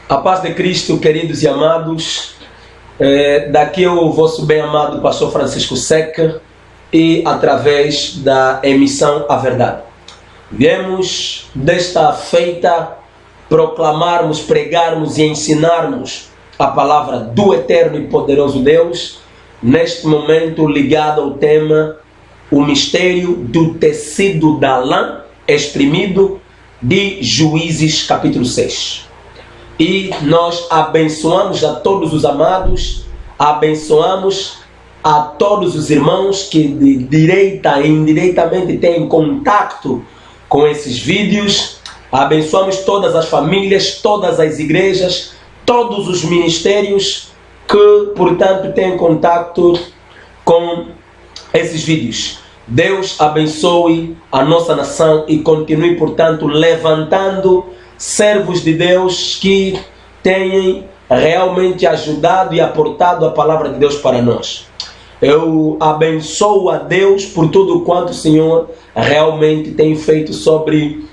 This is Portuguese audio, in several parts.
A paz de Cristo, queridos e amados. Daqui é o vosso bem-amado pastor Francisco Seca e através da emissão A Verdade. Viemos desta feita proclamarmos, pregarmos e ensinarmos a palavra do eterno e poderoso Deus, neste momento ligado ao tema o mistério do tecido da lã exprimido de Juízes capítulo 6. E nós abençoamos a todos os amados, abençoamos a todos os irmãos que de direita e indiretamente têm contato com esses vídeos. Abençoamos todas as famílias, todas as igrejas, todos os ministérios que, portanto, têm contato com esses vídeos. Deus abençoe a nossa nação e continue, portanto, levantando servos de Deus que tenham realmente ajudado e aportado a palavra de Deus para nós. Eu abençoo a Deus por tudo quanto o Senhor realmente tem feito sobre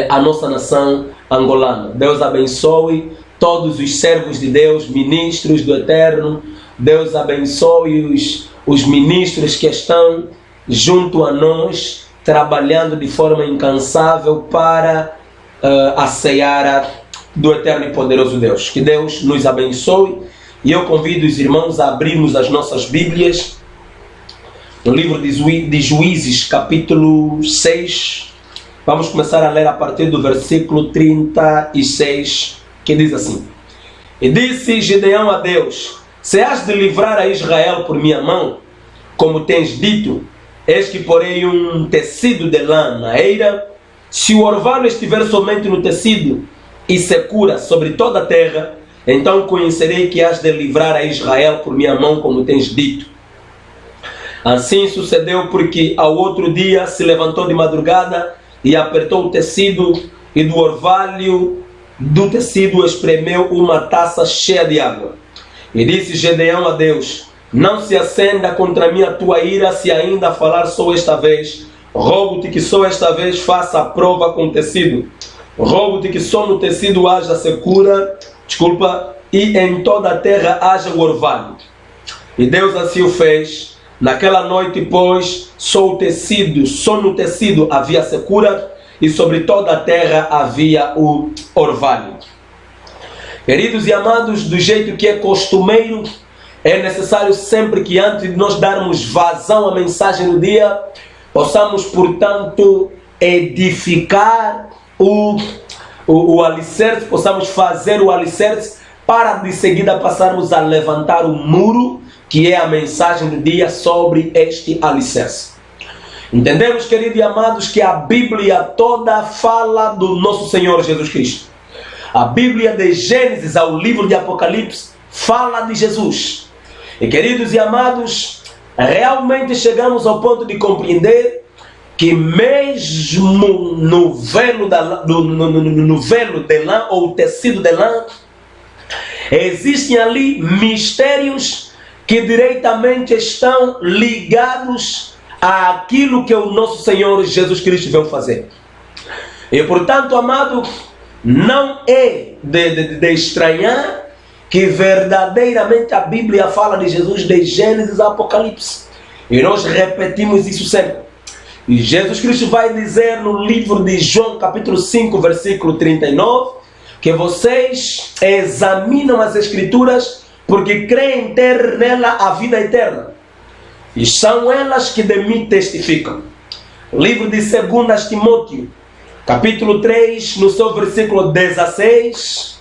a nossa nação angolana. Deus abençoe todos os servos de Deus, ministros do Eterno. Deus abençoe os ministros que estão junto a nós, trabalhando de forma incansável para a seara do eterno e poderoso Deus. Que Deus nos abençoe. E eu convido os irmãos a abrirmos as nossas Bíblias no livro de Juízes, capítulo 6. Vamos começar a ler a partir do versículo 36, que diz assim: E disse Gideão a Deus: Se has de livrar a Israel por minha mão, como tens dito, eis que porei um tecido de lã na eira. Se o orvalho estiver somente no tecido e secura sobre toda a terra, então conhecerei que has de livrar a Israel por minha mão, como tens dito. Assim sucedeu, porque ao outro dia se levantou de madrugada e apertou o tecido, e do orvalho do tecido espremeu uma taça cheia de água. E disse Gideão a Deus: Não se acenda contra mim a tua ira, se ainda falar só esta vez. Rogo-te que só esta vez faça a prova com o tecido. Rogo-te que só no tecido haja secura, e em toda a terra haja o orvalho. E Deus assim o fez. Naquela noite, pois, só no tecido havia secura, e sobre toda a terra havia o orvalho. Queridos e amados, do jeito que é costumeiro, é necessário sempre que antes de nós darmos vazão à mensagem do dia, possamos, portanto, edificar o alicerce, possamos fazer o alicerce para de seguida passarmos a levantar o muro, que é a mensagem do dia sobre este alicerce. Entendemos, queridos e amados, que a Bíblia toda fala do nosso Senhor Jesus Cristo. A Bíblia de Gênesis ao livro de Apocalipse fala de Jesus. E, queridos e amados, realmente chegamos ao ponto de compreender que mesmo no velo de lã ou tecido de lã, existem ali mistérios que diretamente estão ligados àquilo que o nosso Senhor Jesus Cristo veio fazer. E portanto, amado, não é de estranhar que verdadeiramente a Bíblia fala de Jesus de Gênesis a Apocalipse. E nós repetimos isso sempre. E Jesus Cristo vai dizer no livro de João, capítulo 5, versículo 39, que vocês examinam as Escrituras porque creem ter nela a vida eterna. E são elas que de mim testificam. Livro de 2 Timóteo, capítulo 3, no seu versículo 16,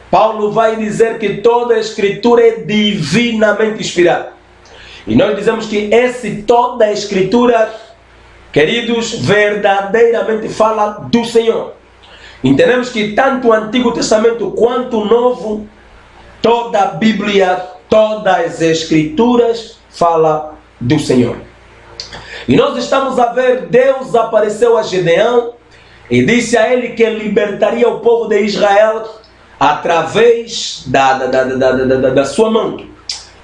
Paulo vai dizer que toda a Escritura é divinamente inspirada. E nós dizemos que toda a Escritura, queridos, verdadeiramente fala do Senhor. Entendemos que tanto o Antigo Testamento quanto o Novo, toda a Bíblia, todas as Escrituras fala do Senhor. E nós estamos a ver, Deus apareceu a Gideão e disse a ele que libertaria o povo de Israel através da sua mão.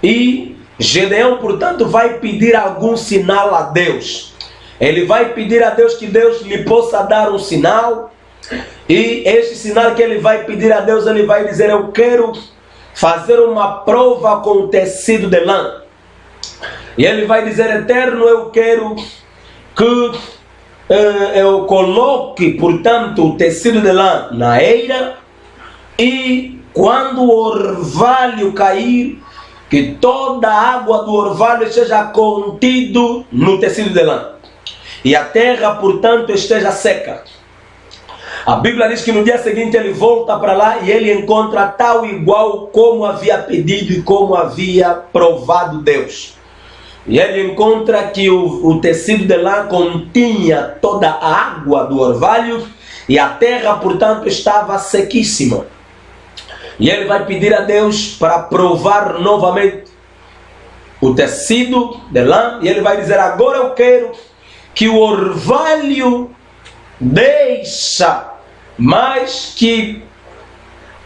E Gideão, portanto, vai pedir algum sinal a Deus. Ele vai pedir a Deus que Deus lhe possa dar um sinal E este sinal que ele vai pedir a Deus, ele vai dizer: eu quero fazer uma prova com o tecido de lã. E ele vai dizer: Eterno, eu quero que eu coloque, portanto, o tecido de lã na eira, e quando o orvalho cair, que toda a água do orvalho seja contido no tecido de lã, e a terra, portanto, esteja seca. A Bíblia diz que no dia seguinte ele volta para lá e ele encontra tal igual como havia pedido e como havia provado Deus. E ele encontra que o tecido de lã continha toda a água do orvalho e a terra, portanto, estava sequíssima. E ele vai pedir a Deus para provar novamente o tecido de lã, e ele vai dizer: agora eu quero que o orvalho deixa, mas que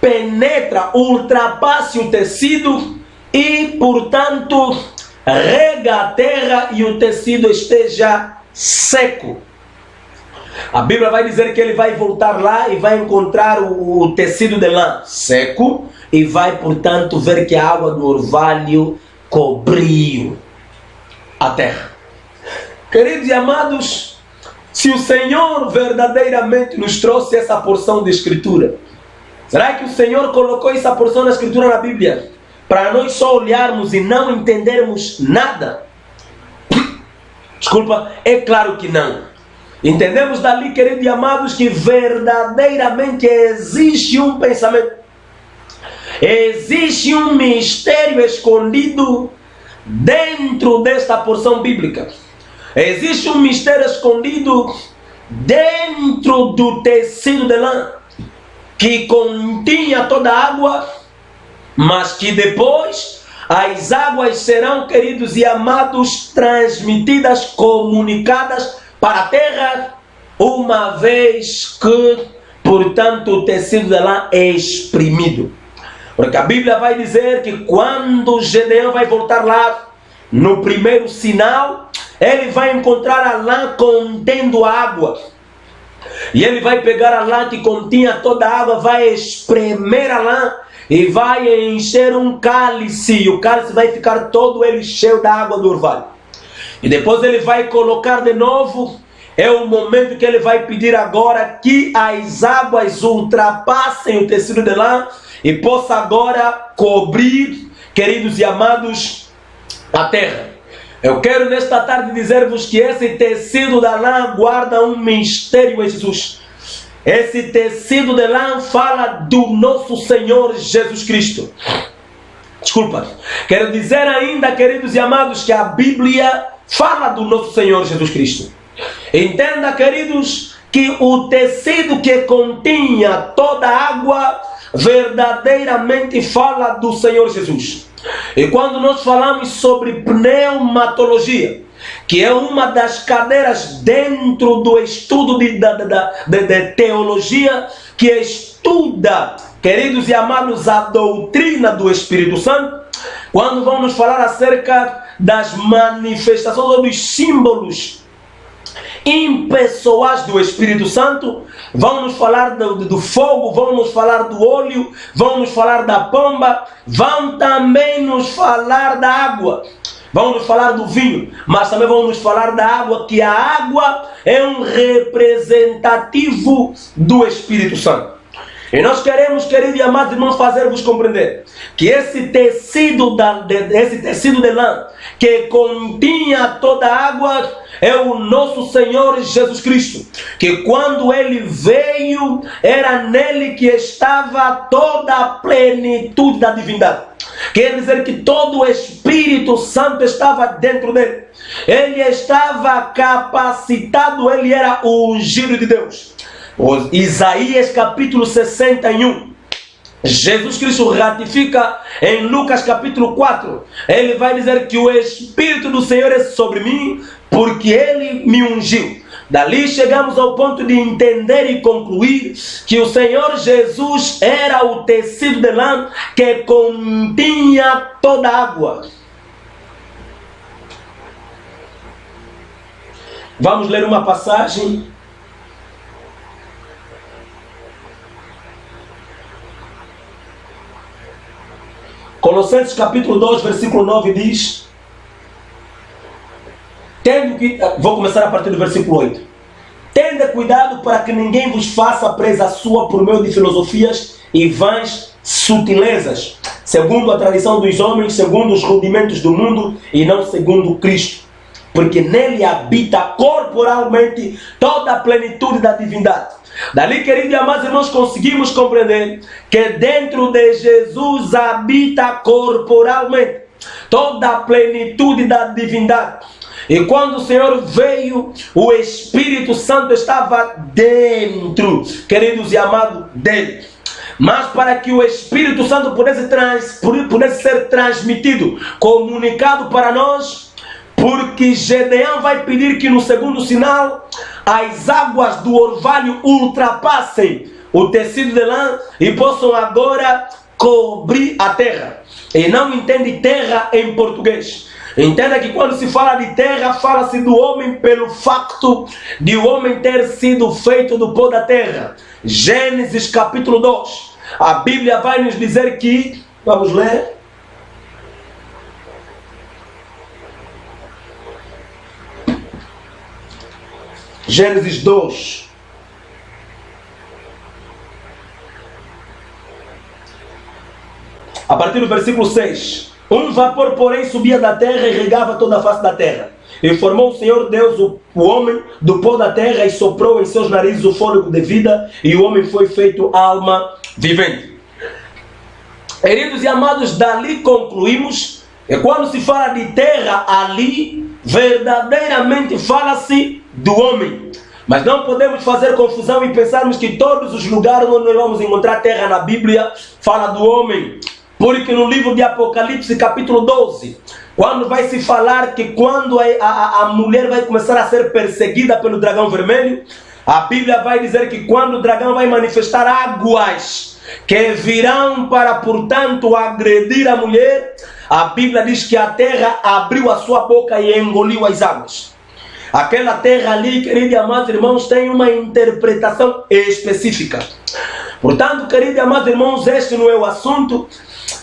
penetra, ultrapasse o tecido e, portanto, rega a terra e o tecido esteja seco. A Bíblia vai dizer que ele vai voltar lá e vai encontrar o tecido de lã seco e vai, portanto, ver que a água do orvalho cobriu a terra. Queridos e amados, se o Senhor verdadeiramente nos trouxe essa porção de Escritura, será que o Senhor colocou essa porção da Escritura na Bíblia para nós só olharmos e não entendermos nada? Desculpa, é claro que não. Entendemos dali, queridos e amados, que verdadeiramente existe um pensamento, existe um mistério escondido dentro desta porção bíblica. Existe um mistério escondido dentro do tecido de lã, que continha toda a água, mas que depois as águas serão, queridos e amados, transmitidas, comunicadas para a terra, uma vez que, portanto, o tecido de lã é exprimido. Porque a Bíblia vai dizer que quando Gedeão vai voltar lá, no primeiro sinal, ele vai encontrar a lã contendo água. E ele vai pegar a lã que continha toda a água, vai espremer a lã e vai encher um cálice. E o cálice vai ficar todo ele cheio da água do orvalho. E depois ele vai colocar de novo. É o momento que ele vai pedir agora que as águas ultrapassem o tecido de lã e possa agora cobrir, queridos e amados, a terra. Eu quero nesta tarde dizer-vos que esse tecido da lã guarda um mistério em Jesus. Esse tecido de lã fala do nosso Senhor Jesus Cristo. Desculpa. Quero dizer ainda, queridos e amados, que a Bíblia fala do nosso Senhor Jesus Cristo. Entenda, queridos, que o tecido que continha toda a água verdadeiramente fala do Senhor Jesus. E quando nós falamos sobre pneumatologia, que é uma das cadeiras dentro do estudo de teologia, que estuda, queridos e amados, a doutrina do Espírito Santo, quando vamos falar acerca das manifestações ou dos símbolos impessoais do Espírito Santo, vamos falar do fogo, vamos falar do óleo, vamos falar da pomba, vão também nos falar da água, vão nos falar do vinho, mas também vão nos falar da água, que a água é um representativo do Espírito Santo. E nós queremos, queridos e amados irmãos, fazer-vos compreender que esse tecido de lã que continha toda a água é o nosso Senhor Jesus Cristo, que quando Ele veio, era nele que estava toda a plenitude da divindade. Quer dizer que todo o Espírito Santo estava dentro dele. Ele estava capacitado, ele era o ungido de Deus. Isaías capítulo 61, Jesus Cristo ratifica em Lucas capítulo 4. Ele vai dizer que o Espírito do Senhor é sobre mim, porque Ele me ungiu. Dali chegamos ao ponto de entender e concluir que o Senhor Jesus era o tecido de lã que continha toda a água. Vamos ler uma passagem Colossenses capítulo 2, versículo 9 diz... Vou começar a partir do versículo 8. Tende cuidado para que ninguém vos faça presa sua por meio de filosofias e vãs sutilezas, segundo a tradição dos homens, segundo os rudimentos do mundo e não segundo Cristo. Porque nele habita corporalmente toda a plenitude da divindade. Dali, queridos e amados irmãos, conseguimos compreender que dentro de Jesus habita corporalmente toda a plenitude da divindade. E quando o Senhor veio, o Espírito Santo estava dentro, queridos e amados, dele. Mas para que o Espírito Santo pudesse ser transmitido, comunicado para nós, porque Gedeão vai pedir que no segundo sinal as águas do orvalho ultrapassem o tecido de lã e possam agora cobrir a terra. E não entende terra em português. Entenda que quando se fala de terra, fala-se do homem pelo facto de o homem ter sido feito do pó da terra. Gênesis capítulo 2. A Bíblia vai nos dizer que... Vamos ler. Gênesis 2. A partir do versículo 6. Um vapor, porém, subia da terra e regava toda a face da terra. E formou o Senhor Deus o homem do pó da terra e soprou em seus narizes o fôlego de vida, e o homem foi feito alma vivente. Queridos e amados, dali concluímos que quando se fala de terra, ali verdadeiramente fala-se do homem. Mas não podemos fazer confusão e pensarmos que todos os lugares onde nós vamos encontrar terra na Bíblia fala do homem. Porque no livro de Apocalipse, capítulo 12, quando vai se falar que quando a mulher vai começar a ser perseguida pelo dragão vermelho, a Bíblia vai dizer que quando o dragão vai manifestar águas que virão para, portanto, agredir a mulher, a Bíblia diz que a terra abriu a sua boca e engoliu as águas. Aquela terra ali, queridos e amados irmãos, tem uma interpretação específica. Portanto, queridos e amados irmãos, este não é o assunto.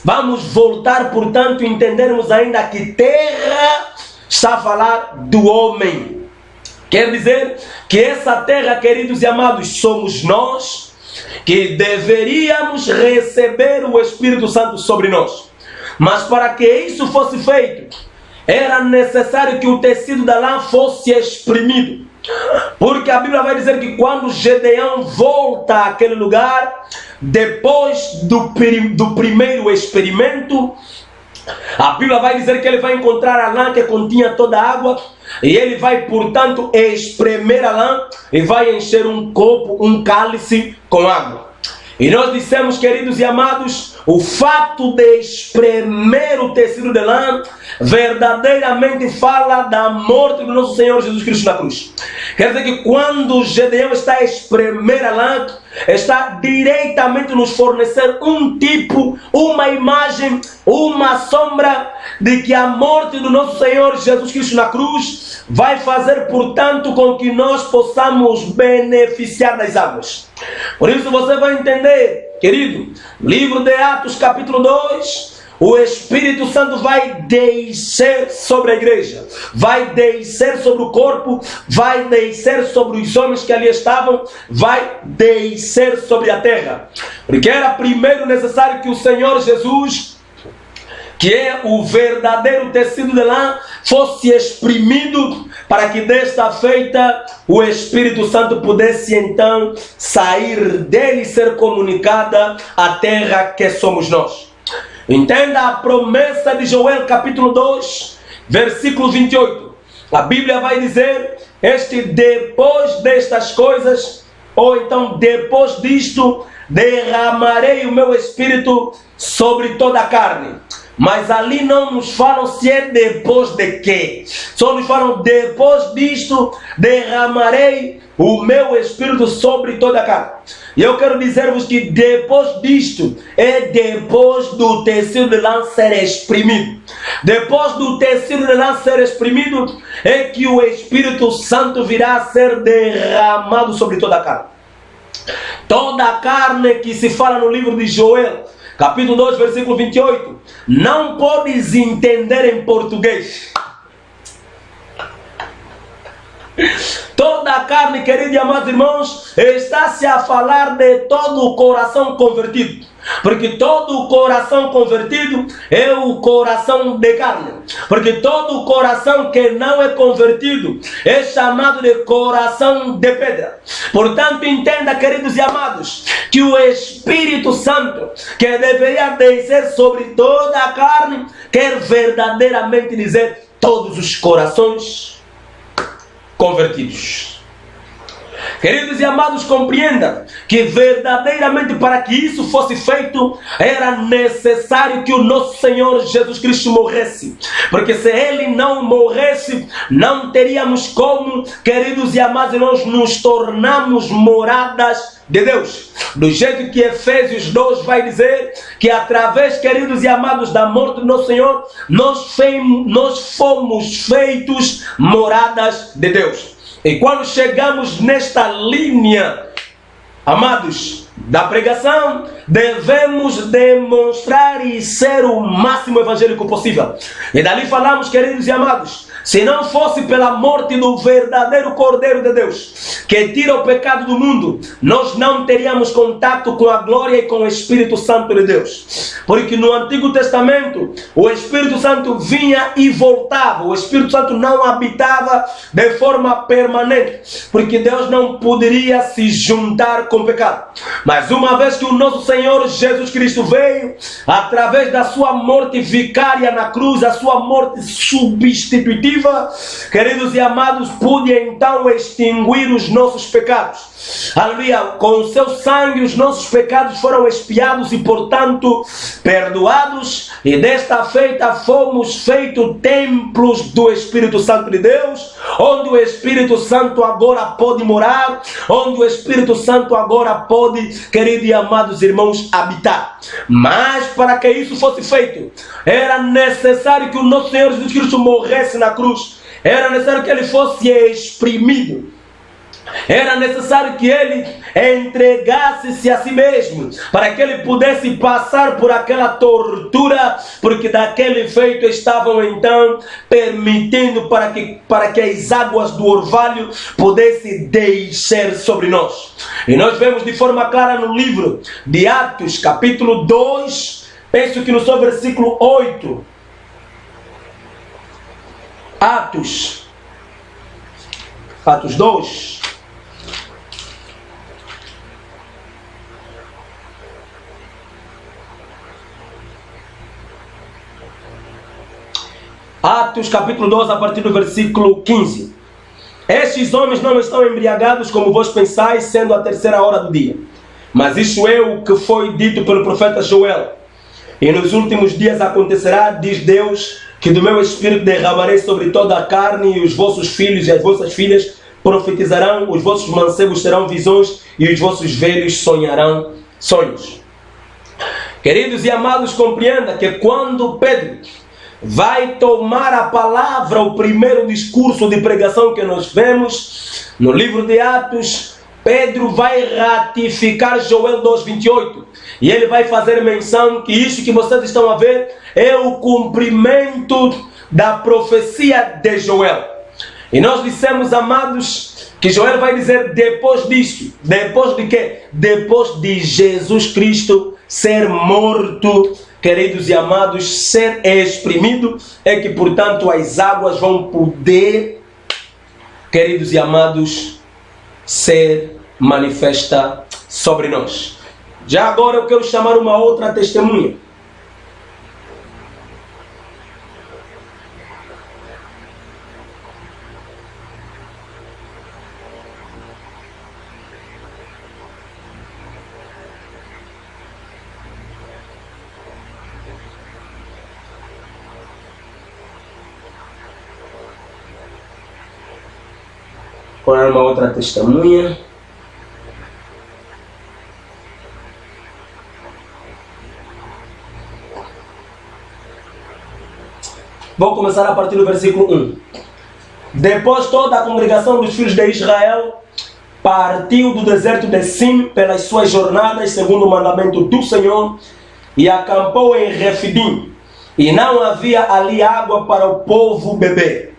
Vamos voltar, portanto, entendermos ainda que terra está a falar do homem. Quer dizer que essa terra, queridos e amados, somos nós que deveríamos receber o Espírito Santo sobre nós. Mas para que isso fosse feito, era necessário que o tecido da lã fosse exprimido. Porque a Bíblia vai dizer que quando Gedeão volta àquele lugar, depois do primeiro experimento, a Bíblia vai dizer que ele vai encontrar a lã que continha toda a água, e ele vai, portanto, espremer a lã e vai encher um copo, um cálice com água. E nós dissemos, queridos e amados, o fato de espremer o tecido de lã verdadeiramente fala da morte do nosso Senhor Jesus Cristo na cruz. Quer dizer que quando Gedeão está a espremer a lã, está diretamente nos fornecer um tipo, uma imagem, uma sombra de que a morte do nosso Senhor Jesus Cristo na cruz vai fazer, portanto, com que nós possamos beneficiar das águas. Por isso você vai entender, querido, livro de Atos capítulo 2, o Espírito Santo vai descer sobre a igreja, vai descer sobre o corpo, vai descer sobre os homens que ali estavam, vai descer sobre a terra. Porque era primeiro necessário que o Senhor Jesus, que é o verdadeiro tecido de lã, fosse exprimido para que desta feita o Espírito Santo pudesse então sair dele e ser comunicada à terra que somos nós. Entenda a promessa de Joel capítulo 2, versículo 28. A Bíblia vai dizer, depois destas coisas, ou então depois disto, derramarei o meu Espírito sobre toda a carne. Mas ali não nos falam se é depois de quê. Só nos falam depois disto, derramarei o meu Espírito sobre toda a carne. E eu quero dizer-vos que depois disto, é depois do tecido de lã ser exprimido. Depois do tecido de lã ser exprimido, é que o Espírito Santo virá a ser derramado sobre toda a carne. Toda a carne que se fala no livro de Joel, capítulo 2, versículo 28. Não podes entender em português. Toda a carne, queridos e amados irmãos, está-se a falar de todo o coração convertido. Porque todo o coração convertido é o coração de carne. Porque todo o coração que não é convertido é chamado de coração de pedra. Portanto, entenda, queridos e amados, que o Espírito Santo, que deveria descer sobre toda a carne, quer verdadeiramente dizer todos os corações convertidos. Queridos e amados, compreenda que verdadeiramente para que isso fosse feito, era necessário que o nosso Senhor Jesus Cristo morresse. Porque se Ele não morresse, não teríamos como, queridos e amados, nós nos tornamos moradas de Deus. Do jeito que Efésios 2 vai dizer que através, queridos e amados, da morte do nosso Senhor, nós fomos feitos moradas de Deus. E quando chegamos nesta linha, amados, da pregação, devemos demonstrar e ser o máximo evangélico possível. E dali falamos, queridos e amados, se não fosse pela morte do verdadeiro Cordeiro de Deus, que tira o pecado do mundo, nós não teríamos contato com a glória e com o Espírito Santo de Deus. Porque no Antigo Testamento, o Espírito Santo vinha e voltava. O Espírito Santo não habitava de forma permanente, porque Deus não poderia se juntar com o pecado. Mas uma vez que o nosso Senhor Jesus Cristo veio, através da sua morte vicária na cruz, a sua morte substitutiva, queridos e amados, pude então extinguir os nossos pecados. Aleluia! Com o seu sangue os nossos pecados foram expiados e, portanto, perdoados. E desta feita fomos feitos templos do Espírito Santo de Deus, onde o Espírito Santo agora pode morar, onde o Espírito Santo agora pode, queridos e amados irmãos, habitar. Mas para que isso fosse feito, era necessário que o nosso Senhor Jesus Cristo morresse na cruz. Era necessário que Ele fosse exprimido. Era necessário que Ele entregasse-se a si mesmo, para que Ele pudesse passar por aquela tortura, porque daquele feito estavam então permitindo para que as águas do orvalho pudessem descer sobre nós. E nós vemos de forma clara no livro de Atos, capítulo 2, penso que no seu versículo 8, Atos 2, Atos capítulo 2, a partir do versículo 15. Estes homens não estão embriagados como vós pensais, sendo a 3ª hora do dia. Mas isto é o que foi dito pelo profeta Joel. E nos últimos dias acontecerá, diz Deus, que do meu Espírito derramarei sobre toda a carne, e os vossos filhos e as vossas filhas profetizarão, os vossos mancebos terão visões, e os vossos velhos sonharão sonhos. Queridos e amados, compreenda que quando Pedro vai tomar a palavra, o primeiro discurso de pregação que nós vemos no livro de Atos, Pedro vai ratificar Joel 2:28. E ele vai fazer menção que isso que vocês estão a ver é o cumprimento da profecia de Joel. E nós dissemos, amados, que Joel vai dizer depois disso. Depois de quê? Depois de Jesus Cristo ser morto, queridos e amados, ser exprimido, é que, portanto, as águas vão poder, queridos e amados, ser manifesta sobre nós. Já agora eu quero chamar uma outra testemunha. Qual é uma outra testemunha? Vou começar a partir do versículo 1. Depois toda a congregação dos filhos de Israel partiu do deserto de Sim pelas suas jornadas, segundo o mandamento do Senhor, e acampou em Refidim, e não havia ali água para o povo beber.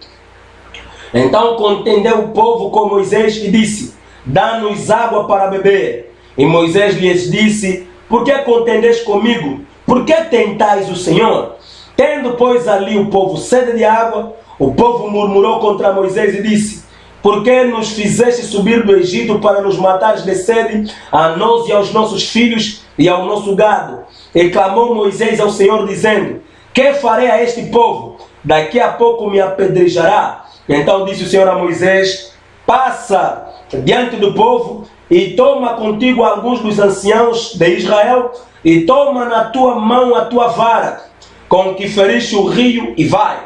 Então contendeu o povo com Moisés e disse: dá-nos água para beber. E Moisés lhes disse: por que contendeis comigo? Por que tentais o Senhor? Tendo, pois, ali o povo sede de água, o povo murmurou contra Moisés e disse: por que nos fizeste subir do Egito para nos matares de sede, a nós e aos nossos filhos e ao nosso gado? E clamou Moisés ao Senhor, dizendo: que farei a este povo? Daqui a pouco me apedrejará. Então disse o Senhor a Moisés: passa diante do povo e toma contigo alguns dos anciãos de Israel e toma na tua mão a tua vara, com que feriste o rio, e vai.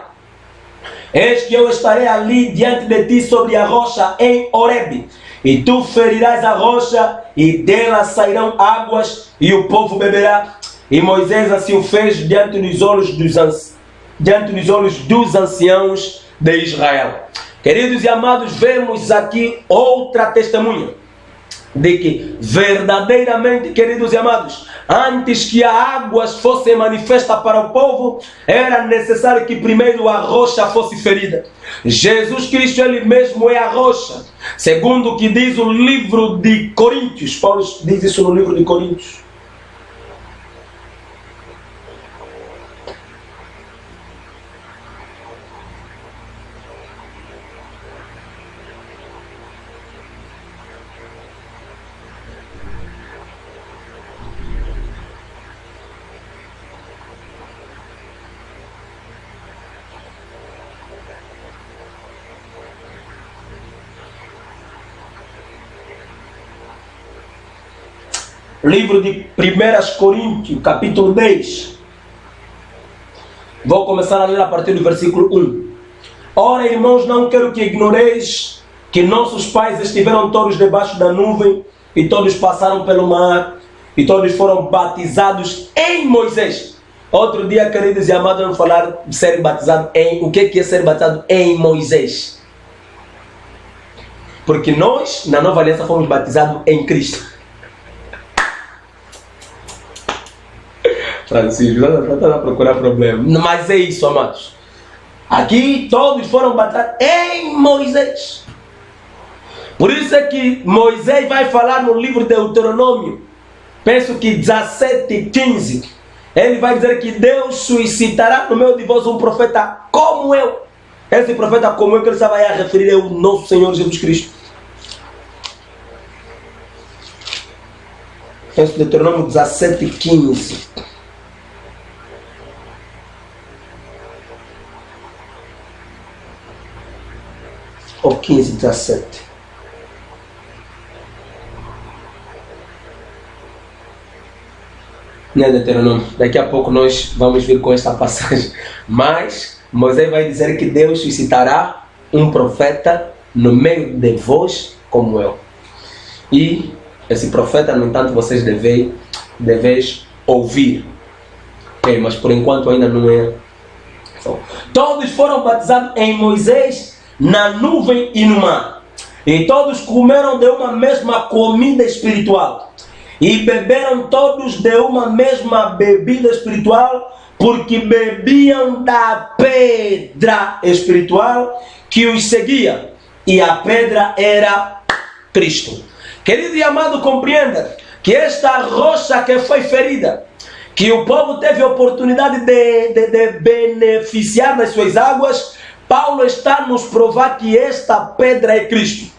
Eis que eu estarei ali diante de ti sobre a rocha em Horebe, e tu ferirás a rocha, e dela sairão águas, e o povo beberá. E Moisés assim o fez diante dos olhos dos anciãos de Israel. Queridos e amados, vemos aqui outra testemunha de que verdadeiramente, queridos e amados, antes que a água fosse manifesta para o povo, era necessário que primeiro a rocha fosse ferida. Jesus Cristo, Ele mesmo é a rocha, segundo o que diz o livro de Coríntios. Paulo diz isso no livro de Coríntios. Livro de 1 Coríntios, capítulo 10. Vou começar a ler a partir do versículo 1. Ora, irmãos, não quero que ignoreis que nossos pais estiveram todos debaixo da nuvem, e todos passaram pelo mar, e todos foram batizados em Moisés. Outro dia, queridos e amados, vamos falar de ser batizado em... O que é ser batizado em Moisés? Porque nós, na nova aliança, fomos batizados em Cristo. Francisco, não está a procurar problema. Mas é isso, amados. Aqui todos foram batizados em Moisés. Por isso é que Moisés vai falar no livro de Deuteronômio, penso que 17:15. Ele vai dizer que Deus suscitará no meio de vós um profeta como eu. Esse profeta como eu que ele estava a referir é o nosso Senhor Jesus Cristo. Penso Deuteronômio 17:15. Ou 15:17. Não é Deuteronômio. Daqui a pouco nós vamos vir com esta passagem. Mas Moisés vai dizer que Deus suscitará um profeta no meio de vós como eu. E esse profeta, no entanto, vocês deveis ouvir. Okay, mas por enquanto ainda não é. Todos foram batizados em Moisés, na nuvem e no mar. E todos comeram de uma mesma comida espiritual. E beberam todos de uma mesma bebida espiritual, porque bebiam da pedra espiritual que os seguia. E a pedra era Cristo. Querido e amado, compreenda que esta rocha que foi ferida, que o povo teve a oportunidade de beneficiar das suas águas, Paulo está a nos provar que esta pedra é Cristo.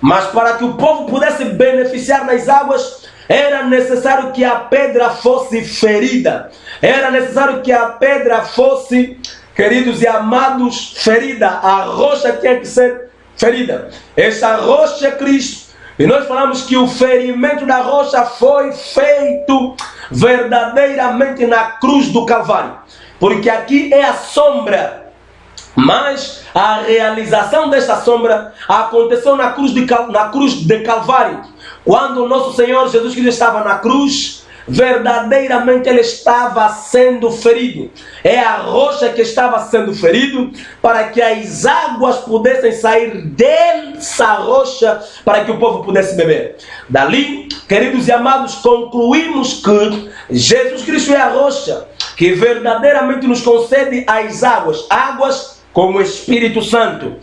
Mas para que o povo pudesse beneficiar das águas, era necessário que a pedra fosse ferida. Era necessário que a pedra fosse, queridos e amados, ferida. A rocha tinha que ser ferida. Essa rocha é Cristo. E nós falamos que o ferimento da rocha foi feito verdadeiramente na cruz do Calvário. Porque aqui é a sombra. Mas a realização desta sombra aconteceu na cruz de Calvário. Quando o nosso Senhor Jesus Cristo estava na cruz, verdadeiramente ele estava sendo ferido. É a rocha que estava sendo ferido para que as águas pudessem sair dessa rocha para que o povo pudesse beber. Dali, queridos e amados, concluímos que Jesus Cristo é a rocha que verdadeiramente nos concede as águas como o Espírito Santo.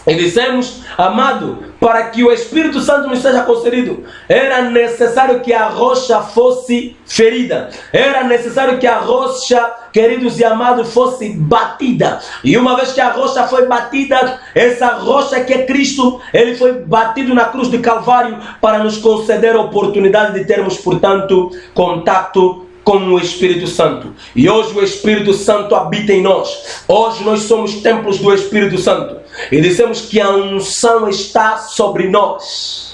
E dissemos, amado, para que o Espírito Santo nos seja concedido, era necessário que a rocha fosse ferida. Era necessário que a rocha, queridos e amados, fosse batida. E uma vez que a rocha foi batida, essa rocha que é Cristo, ele foi batido na cruz de Calvário para nos conceder a oportunidade de termos, portanto, contato com o Espírito Santo. E hoje o Espírito Santo habita em nós. Hoje nós somos templos do Espírito Santo. E dissemos que a unção está sobre nós.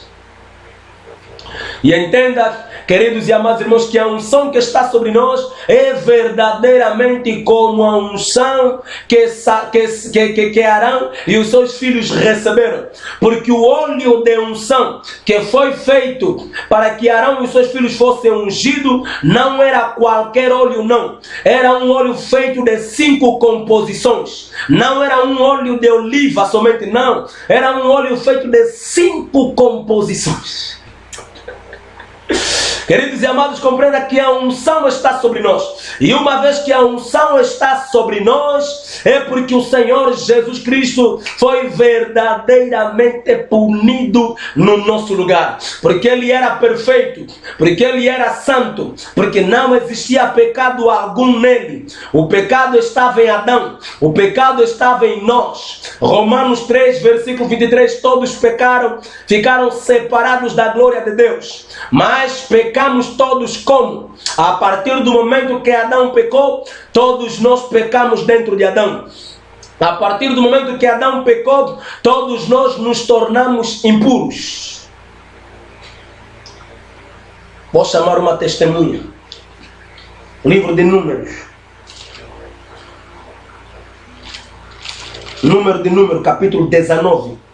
E entenda, queridos e amados irmãos, que a unção que está sobre nós é verdadeiramente como a unção que Arão e os seus filhos receberam. Porque o óleo de unção que foi feito para que Arão e os seus filhos fossem ungidos não era qualquer óleo, não. Era um óleo feito de 5 composições. Não era um óleo de oliva somente, não. Era um óleo feito de 5 composições. Queridos e amados, compreenda que a unção está sobre nós. E uma vez que a unção está sobre nós, é porque o Senhor Jesus Cristo foi verdadeiramente punido no nosso lugar. Porque Ele era perfeito, porque Ele era santo, porque não existia pecado algum nele. O pecado estava em Adão, o pecado estava em nós. Romanos 3, versículo 23, todos pecaram, ficaram separados da glória de Deus. Mas pecamos todos como? A partir do momento que Adão pecou, todos nós pecamos dentro de Adão. A partir do momento que Adão pecou, todos nós nos tornamos impuros. Vou chamar uma testemunha. Livro de Números. Número, capítulo 19.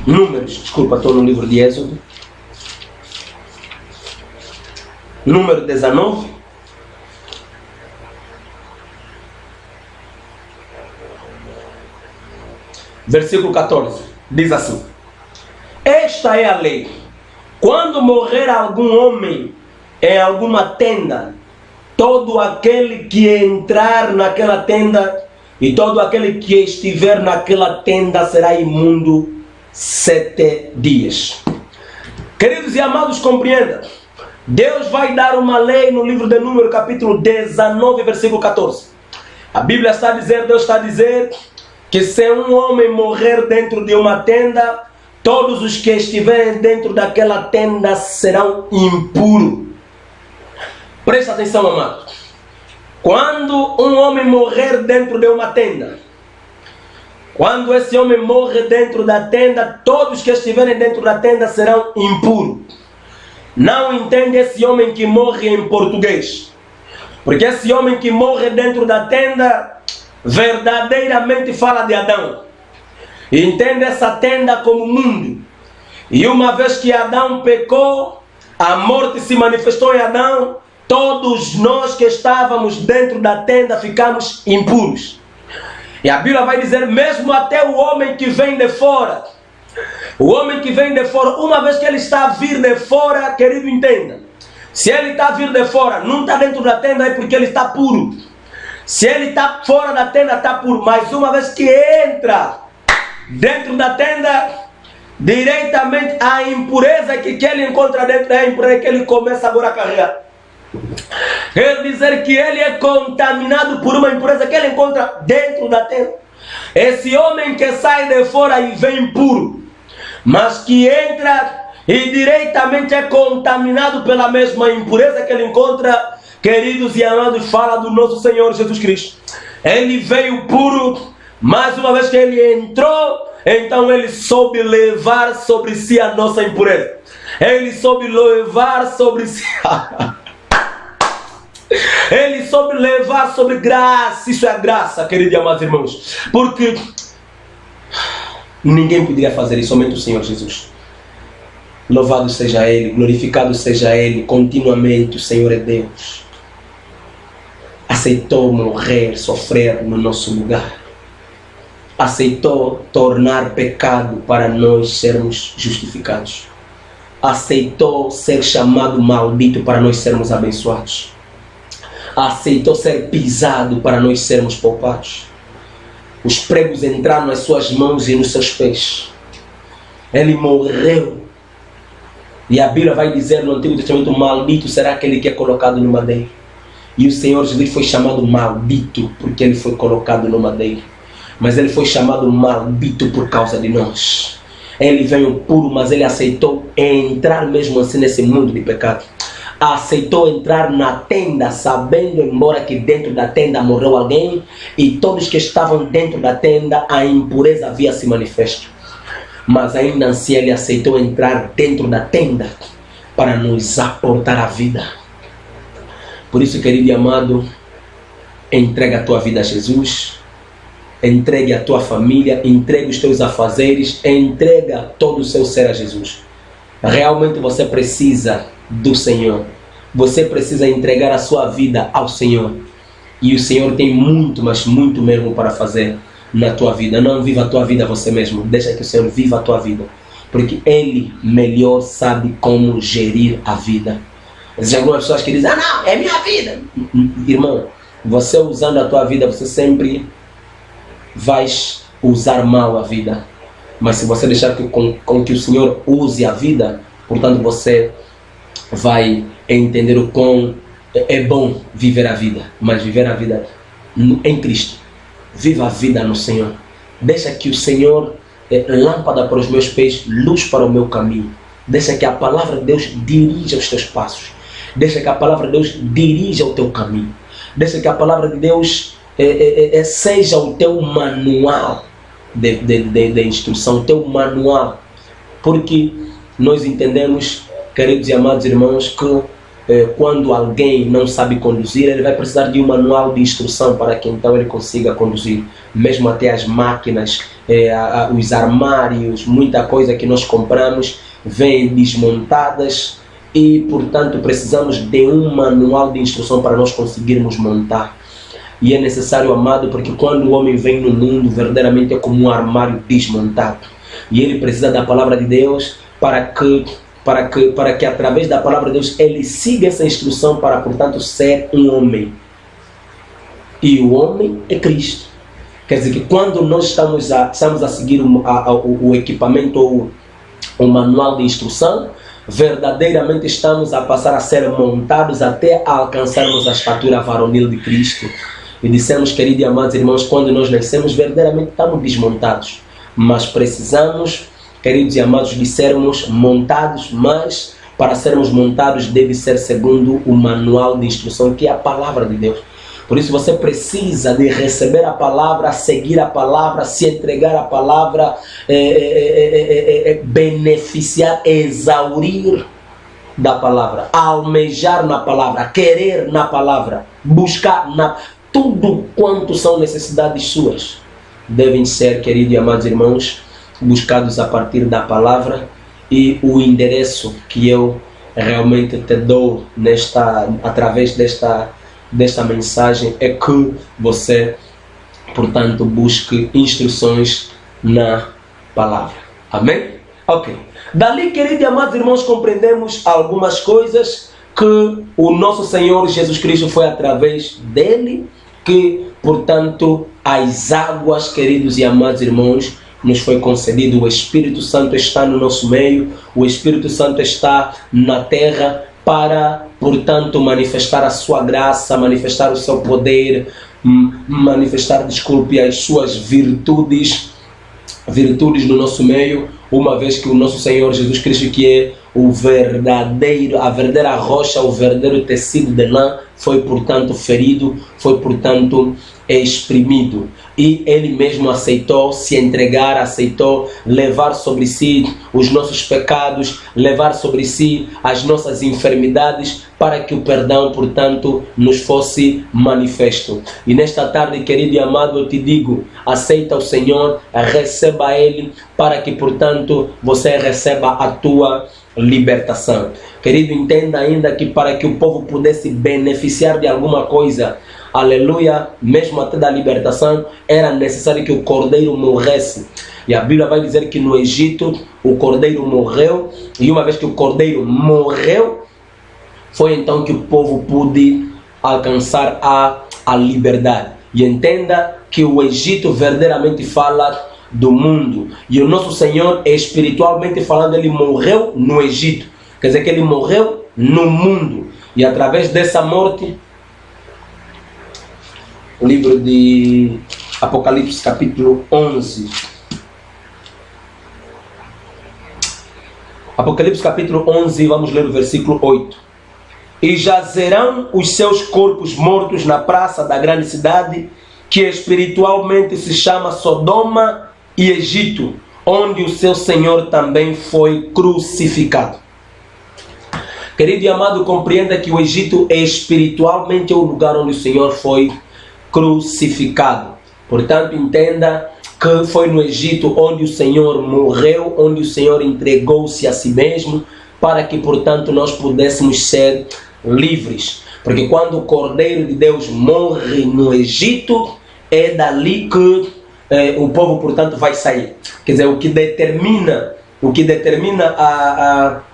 Números, desculpa, estou no livro de Êxodo. Número 19. Versículo 14. Diz assim: esta é a lei. Quando morrer algum homem em alguma tenda, todo aquele que entrar naquela tenda e todo aquele que estiver naquela tenda será imundo 7 dias. Queridos e amados, compreenda. Deus vai dar uma lei no livro de Números, capítulo 19, versículo 14. A Bíblia está a dizer, Deus está a dizer que se um homem morrer dentro de uma tenda, todos os que estiverem dentro daquela tenda serão impuros. Presta atenção, amado. Quando um homem morrer dentro de uma tenda, quando esse homem morre dentro da tenda, todos que estiverem dentro da tenda serão impuros. Não entende esse homem que morre em português. Porque esse homem que morre dentro da tenda, verdadeiramente fala de Adão. Entende essa tenda como mundo. E uma vez que Adão pecou, a morte se manifestou em Adão, todos nós que estávamos dentro da tenda ficamos impuros. E a Bíblia vai dizer, mesmo até o homem que vem de fora. O homem que vem de fora, uma vez que ele está a vir de fora, querido, entenda. Se ele está a vir de fora, não está dentro da tenda, é porque ele está puro. Se ele está fora da tenda, está puro. Mas uma vez que entra dentro da tenda, diretamente a impureza que ele encontra dentro é a impureza que ele começa agora a carregar. Quer dizer que ele é contaminado por uma impureza que ele encontra dentro da tenda. Esse homem que sai de fora e vem puro, mas que entra e diretamente é contaminado pela mesma impureza que ele encontra, queridos e amados, fala do nosso Senhor Jesus Cristo. Ele veio puro, mas uma vez que ele entrou, então ele soube levar sobre si a nossa impureza. Ele soube levar sobre si Ele soube levar sobre graça. Isso é a graça, queridos e amados irmãos. Porque ninguém poderia fazer isso, somente o Senhor Jesus. Louvado seja Ele, glorificado seja Ele, continuamente o Senhor é Deus. Aceitou morrer, sofrer no nosso lugar. Aceitou tornar pecado para nós sermos justificados. Aceitou ser chamado maldito para nós sermos abençoados. Aceitou ser pisado para nós sermos poupados. Os pregos entraram nas suas mãos e nos seus pés. Ele morreu. E a Bíblia vai dizer no Antigo Testamento: maldito será aquele que é colocado no madeiro. E o Senhor Jesus foi chamado maldito porque ele foi colocado no madeiro. Mas ele foi chamado maldito por causa de nós. Ele veio puro, mas ele aceitou entrar mesmo assim nesse mundo de pecado. Aceitou entrar na tenda, sabendo, embora que dentro da tenda morreu alguém, e todos que estavam dentro da tenda, a impureza havia se manifesto. Mas ainda assim ele aceitou entrar dentro da tenda para nos aportar a vida. Por isso, querido e amado, entrega a tua vida a Jesus. Entregue a tua família, entregue os teus afazeres, entrega todo o seu ser a Jesus. Realmente você precisa do Senhor. Você precisa entregar a sua vida ao Senhor. E o Senhor tem muito, mas muito mesmo para fazer na tua vida. Não viva a tua vida você mesmo. Deixa que o Senhor viva a tua vida. Porque Ele melhor sabe como gerir a vida. Existem algumas pessoas que dizem: ah, não, é minha vida. Irmão, você usando a tua vida, você sempre vais usar mal a vida. Mas se você deixar com que o Senhor use a vida, portanto você vai entender o quão é bom viver a vida. Mas viver a vida em Cristo. Viva a vida no Senhor. Deixa que o Senhor lâmpada para os meus pés, luz para o meu caminho. Deixa que a palavra de Deus dirija os teus passos. Deixa que a palavra de Deus dirija o teu caminho. Deixa que a palavra de Deus seja o teu manual de instrução, o teu manual. Porque nós entendemos, queridos e amados irmãos, que quando alguém não sabe conduzir, ele vai precisar de um manual de instrução para que então ele consiga conduzir. Mesmo até as máquinas, os armários, muita coisa que nós compramos vem desmontadas e, portanto, precisamos de um manual de instrução para nós conseguirmos montar. E é necessário, amado, porque quando o homem vem no mundo, verdadeiramente é como um armário desmontado. E ele precisa da palavra de Deus para que através da palavra de Deus ele siga essa instrução para, portanto, ser um homem. E o homem é Cristo. Quer dizer que quando nós estamos a seguir o equipamento ou o manual de instrução, verdadeiramente estamos a passar a ser montados até alcançarmos a estatura varonil de Cristo. E dissemos, queridos e amados irmãos, quando nós nascemos, verdadeiramente estamos desmontados. Mas precisamos, queridos e amados, de sermos montados, mas para sermos montados deve ser segundo o manual de instrução, que é a palavra de Deus. Por isso você precisa de receber a palavra, seguir a palavra, se entregar à palavra, beneficiar, exaurir da palavra, almejar na palavra, querer na palavra, buscar na tudo quanto são necessidades suas devem ser, queridos e amados irmãos, buscados a partir da palavra. E o endereço que eu realmente te dou através desta mensagem é que você, portanto, busque instruções na palavra. Amém? Ok. Dali, queridos e amados irmãos, compreendemos algumas coisas, que o nosso Senhor Jesus Cristo foi através dele que, portanto, as águas, queridos e amados irmãos, nos foi concedido. O Espírito Santo está no nosso meio, o Espírito Santo está na terra para, portanto, manifestar a sua graça, manifestar o seu poder, manifestar, as suas virtudes no nosso meio, uma vez que o nosso Senhor Jesus Cristo, que é a verdadeira rocha, o verdadeiro tecido de lã foi, portanto, ferido, foi, portanto, exprimido. E ele mesmo aceitou se entregar, aceitou levar sobre si os nossos pecados, levar sobre si as nossas enfermidades, para que o perdão, portanto, nos fosse manifesto. E nesta tarde, querido e amado, eu te digo, aceita o Senhor, receba Ele, para que, portanto, você receba a tua libertação. Querido, entenda ainda que para que o povo pudesse beneficiar de alguma coisa, aleluia, mesmo até da libertação, era necessário que o cordeiro morresse. E a Bíblia vai dizer que no Egito o cordeiro morreu, e uma vez que o cordeiro morreu, foi então que o povo pôde alcançar a liberdade. E entenda que o Egito verdadeiramente fala do mundo, e o nosso Senhor, espiritualmente falando, ele morreu no Egito, quer dizer que ele morreu no mundo, e através dessa morte, o livro de Apocalipse capítulo 11, Apocalipse capítulo 11, vamos ler o versículo 8. E jazerão os seus corpos mortos na praça da grande cidade, que espiritualmente se chama Sodoma e Egito, onde o seu Senhor também foi crucificado. Querido e amado, compreenda que o Egito é espiritualmente o lugar onde o Senhor foi crucificado. Portanto, entenda que foi no Egito onde o Senhor morreu, onde o Senhor entregou-se a si mesmo, para que, portanto, nós pudéssemos ser livres. Porque quando o Cordeiro de Deus morre no Egito, é dali que o povo, portanto, vai sair. Quer dizer, o que determina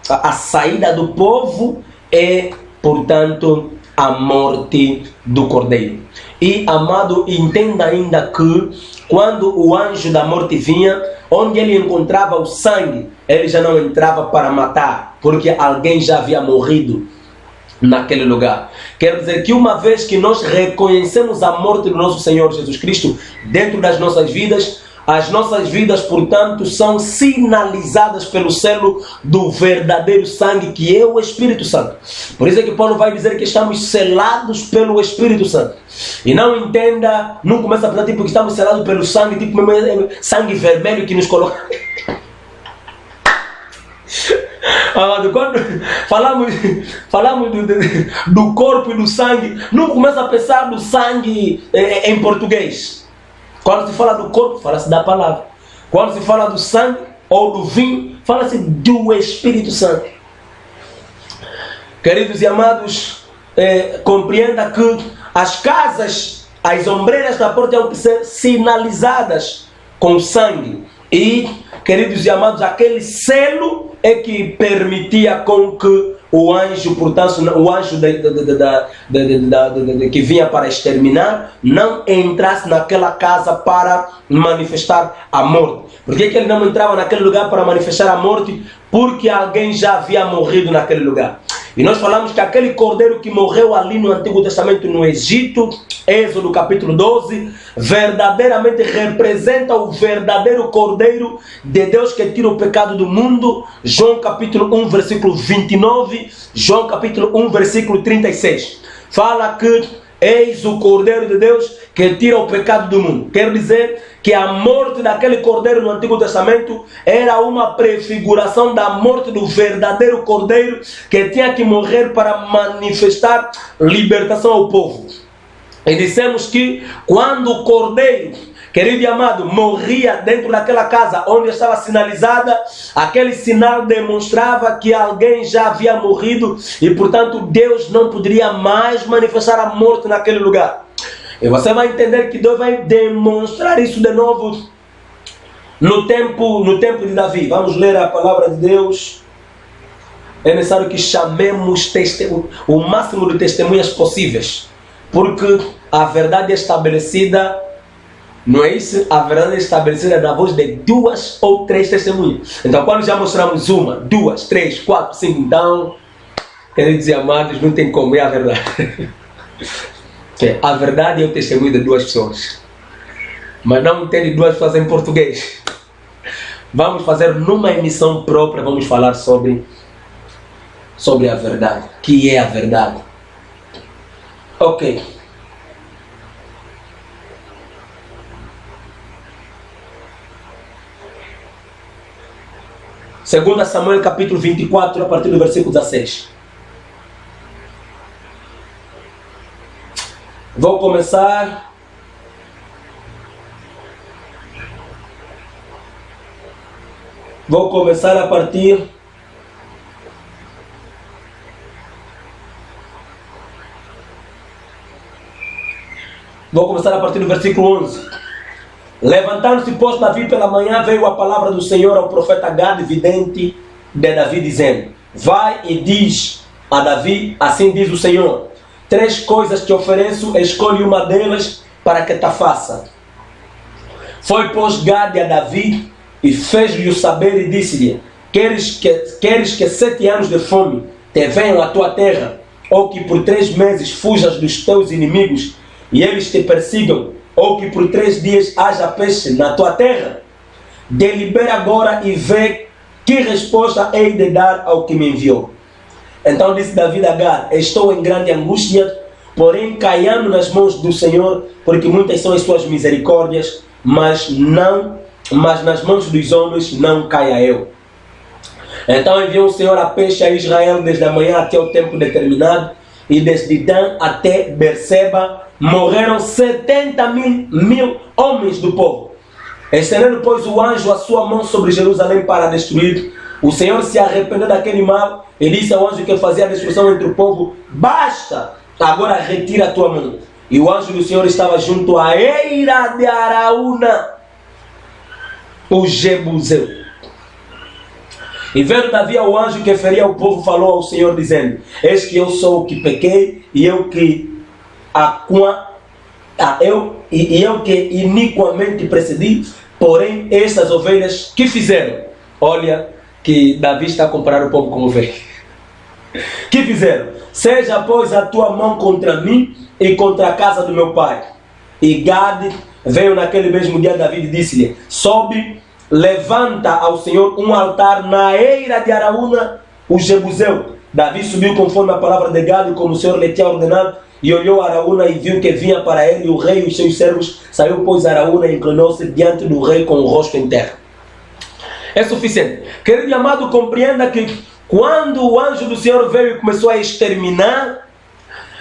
a saída do povo é, portanto, a morte do Cordeiro. E, amado, entenda ainda que quando o anjo da morte vinha, onde ele encontrava o sangue, ele já não entrava para matar, porque alguém já havia morrido naquele lugar. Quer dizer que uma vez que nós reconhecemos a morte do nosso Senhor Jesus Cristo dentro das nossas vidas, as nossas vidas, portanto, são sinalizadas pelo selo do verdadeiro sangue, que é o Espírito Santo. Por isso é que Paulo vai dizer que estamos selados pelo Espírito Santo. E não entenda, não começa a falar tipo que estamos selados pelo sangue, tipo sangue vermelho que nos coloca. Quando falamos do corpo e do sangue, não começa a pensar do sangue em português. Quando se fala do corpo, fala-se da palavra. Quando se fala do sangue ou do vinho, fala-se do Espírito Santo. Queridos e amados, compreenda que as casas, as ombreiras da porta têm que ser sinalizadas com sangue. E, queridos e amados, aquele selo é que permitia com que o anjo, portanto, o anjo que vinha para exterminar, não entrasse naquela casa para manifestar a morte. Por que ele não entrava naquele lugar para manifestar a morte? Porque alguém já havia morrido naquele lugar. E nós falamos que aquele cordeiro que morreu ali no Antigo Testamento, no Egito, Êxodo capítulo 12, verdadeiramente representa o verdadeiro cordeiro de Deus que tira o pecado do mundo. João capítulo 1, versículo 29, João capítulo 1, versículo 36. Fala que eis o cordeiro de Deus que tira o pecado do mundo. Quer dizer que a morte daquele cordeiro no Antigo Testamento era uma prefiguração da morte do verdadeiro cordeiro que tinha que morrer para manifestar libertação ao povo. E dissemos que quando o cordeiro, querido e amado, morria dentro daquela casa onde estava sinalizada, aquele sinal demonstrava que alguém já havia morrido e, portanto, Deus não poderia mais manifestar a morte naquele lugar. E você vai entender que Deus vai demonstrar isso de novo no tempo de Davi. Vamos ler a palavra de Deus. É necessário que chamemos o máximo de testemunhas possíveis, porque a verdade é estabelecida, não é isso? A verdade é estabelecida na voz de 2 ou 3 testemunhas. Então, quando já mostramos 1, 2, 3, 4, 5, então, queridos e amados, não tem como, é a verdade. A verdade é o testemunho de 2 pessoas. Mas não entende 2 pessoas em português. Vamos fazer numa emissão própria, vamos falar sobre sobre a verdade, que é a verdade. Ok. Segunda Samuel capítulo 24, a partir do versículo 16. Vou começar a partir do versículo 11. Levantando-se, pois, Davi pela manhã, veio a palavra do Senhor ao profeta Gad, vidente de Davi, dizendo: vai e diz a Davi, assim diz o Senhor: 3 coisas te ofereço, escolhe uma delas para que te faça. Foi, pois, Gad a Davi e fez-lhe o saber e disse-lhe: queres que 7 anos de fome te venham à tua terra, ou que por 3 meses fujas dos teus inimigos e eles te persigam, ou que por 3 dias haja peixe na tua terra? Delibera agora e vê que resposta hei de dar ao que me enviou. Então disse Davi a Gad: estou em grande angústia, porém caindo nas mãos do Senhor, porque muitas são as suas misericórdias, mas nas mãos dos homens não caia eu. Então enviou o Senhor a peixe a Israel desde a manhã até o tempo determinado, e desde Dan até Berseba morreram 70.000 homens do povo. Estendendo, pois, o anjo a sua mão sobre Jerusalém para destruir, o Senhor se arrependeu daquele mal e disse ao anjo que fazia a destruição entre o povo: basta, agora retira a tua mão. E o anjo do Senhor estava junto à eira de Araúna, o Jebuseu. E vendo Davi ao anjo que feria o povo, falou ao Senhor, dizendo: eis que eu sou o que pequei, e eu que iniquamente precedi, porém estas ovelhas que fizeram. Olha que Davi está a comparar o povo com ovelhas. Que fizeram? Seja, pois, a tua mão contra mim e contra a casa do meu pai. E Gad veio naquele mesmo dia. Davi disse-lhe: sobe, levanta ao Senhor um altar na eira de Araúna, o Jebuseu. Davi subiu conforme a palavra de Gad, como o Senhor lhe tinha ordenado, e olhou Araúna e viu que vinha para ele o rei e os seus servos. Saiu, pois, Araúna e inclinou-se diante do rei com o rosto em terra. É suficiente. Querido e amado, compreenda que quando o anjo do Senhor veio e começou a exterminar,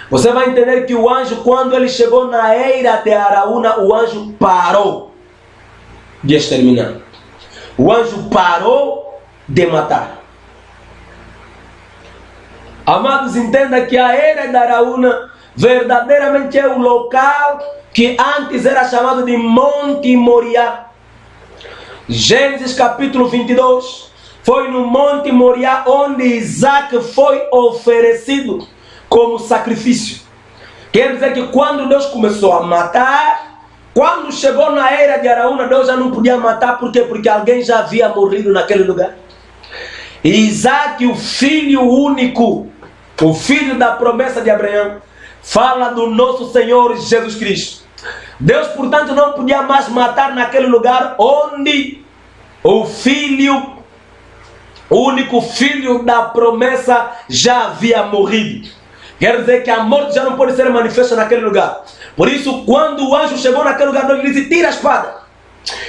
você vai entender que o anjo, quando ele chegou na eira de Araúna, o anjo parou de exterminar. O anjo parou de matar. Amados, entenda que a eira de Araúna verdadeiramente é o local que antes era chamado de Monte Moriá. Gênesis capítulo 22, foi no Monte Moriá onde Isaac foi oferecido como sacrifício. Quer dizer que quando Deus começou a matar, quando chegou na eira de Araúna, Deus já não podia matar. Por quê? Porque alguém já havia morrido naquele lugar. E Isaac, o filho único, o filho da promessa de Abraão, fala do nosso Senhor Jesus Cristo. Deus, portanto, não podia mais matar naquele lugar onde o filho, o único filho da promessa, já havia morrido. Quer dizer que a morte já não pode ser manifesta naquele lugar. Por isso, quando o anjo chegou naquele lugar, Deus lhe disse: tira a espada.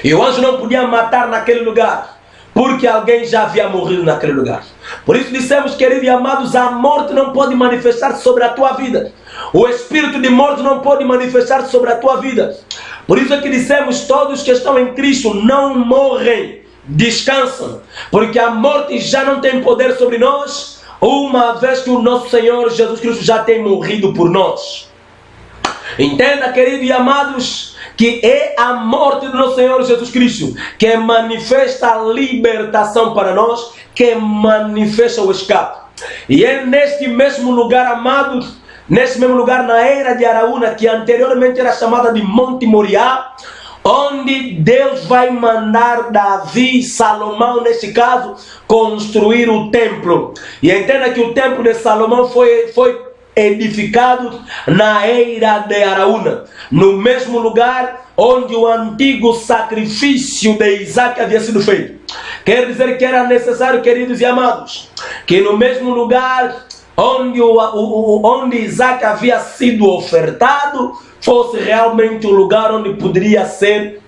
E o anjo não podia matar naquele lugar, porque alguém já havia morrido naquele lugar. Por isso dissemos, queridos e amados, a morte não pode manifestar-se sobre a tua vida. O espírito de morte não pode manifestar-se sobre a tua vida. Por isso é que dissemos, todos que estão em Cristo não morrem, descansam, porque a morte já não tem poder sobre nós, uma vez que o nosso Senhor Jesus Cristo já tem morrido por nós. Entenda, queridos e amados, que é a morte do nosso Senhor Jesus Cristo que manifesta a libertação para nós, que manifesta o escape. E é neste mesmo lugar, amados, neste mesmo lugar, na eira de Araúna, que anteriormente era chamada de Monte Moriá, onde Deus vai mandar Davi, Salomão neste caso, construir o templo. E entenda que o templo de Salomão foi edificado na eira de Araúna, no mesmo lugar onde o antigo sacrifício de Isaac havia sido feito. Quer dizer que era necessário, queridos e amados, que no mesmo lugar onde Isaac havia sido ofertado, fosse realmente o lugar onde poderia ser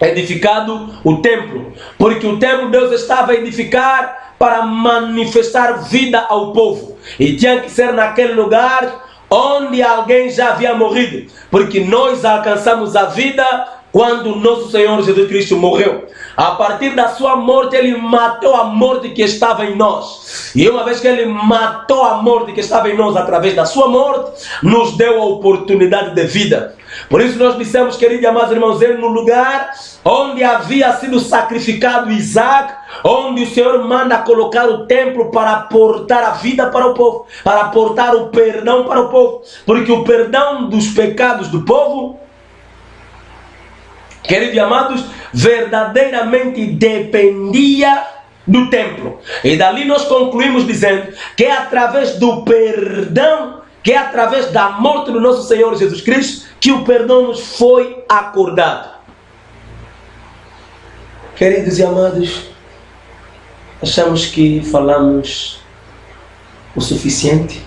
edificado o templo. Porque o templo Deus estava a edificar para manifestar vida ao povo. E tinha que ser naquele lugar onde alguém já havia morrido. Porque nós alcançamos a vida quando nosso Senhor Jesus Cristo morreu. A partir da sua morte, Ele matou a morte que estava em nós. E uma vez que Ele matou a morte que estava em nós através da sua morte, nos deu a oportunidade de vida. Por isso nós dissemos, queridos e amados irmãos, no lugar onde havia sido sacrificado Isaac, onde o Senhor manda colocar o templo para aportar a vida para o povo, para aportar o perdão para o povo. Porque o perdão dos pecados do povo, queridos e amados, verdadeiramente dependia do templo. E dali nós concluímos dizendo que é através do perdão, que é através da morte do nosso Senhor Jesus Cristo, que o perdão nos foi acordado. Queridos e amados, achamos que falamos o suficiente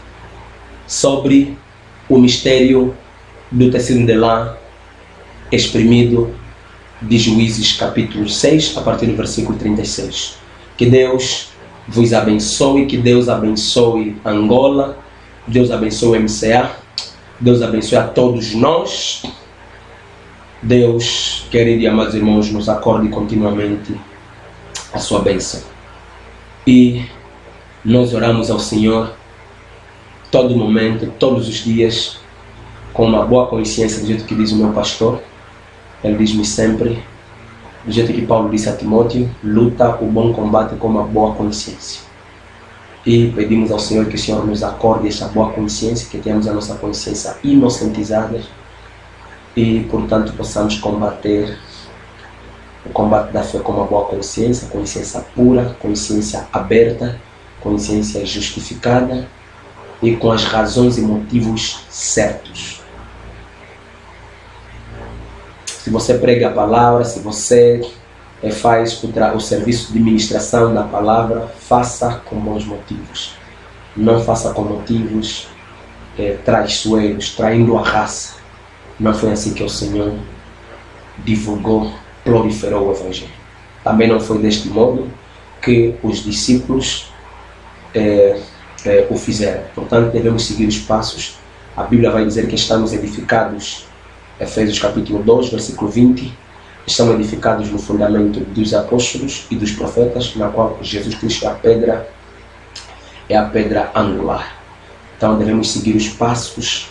sobre o mistério do tecido de lã exprimido de Juízes capítulo 6, a partir do versículo 36. Que Deus vos abençoe, que Deus abençoe Angola, Deus abençoe o MCA, Deus abençoe a todos nós. Deus, queridos e amados irmãos, nos acorde continuamente a sua bênção. E nós oramos ao Senhor todo momento, todos os dias, com uma boa consciência, do jeito que diz o meu pastor. Ele diz-me sempre, do jeito que Paulo disse a Timóteo, luta o bom combate com uma boa consciência. E pedimos ao Senhor que o Senhor nos acorde essa boa consciência, que tenhamos a nossa consciência inocentizada e, portanto, possamos combater o combate da fé com uma boa consciência pura, consciência aberta, consciência justificada e com as razões e motivos certos. Se você prega a palavra, se você faz o serviço de ministração da palavra, faça com bons motivos. Não faça com motivos traiçoeiros, traindo a raça. Não foi assim que o Senhor divulgou, proliferou o Evangelho. Também não foi deste modo que os discípulos o fizeram. Portanto, devemos seguir os passos. A Bíblia vai dizer que estamos edificados, Efésios capítulo 2, versículo 20, estamos edificados no fundamento dos apóstolos e dos profetas, na qual Jesus Cristo é a pedra angular. Então devemos seguir os passos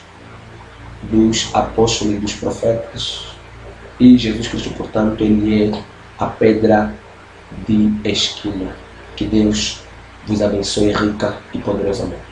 dos apóstolos e dos profetas. E Jesus Cristo, portanto, Ele é a pedra de esquina. Que Deus vos abençoe rica e poderosamente.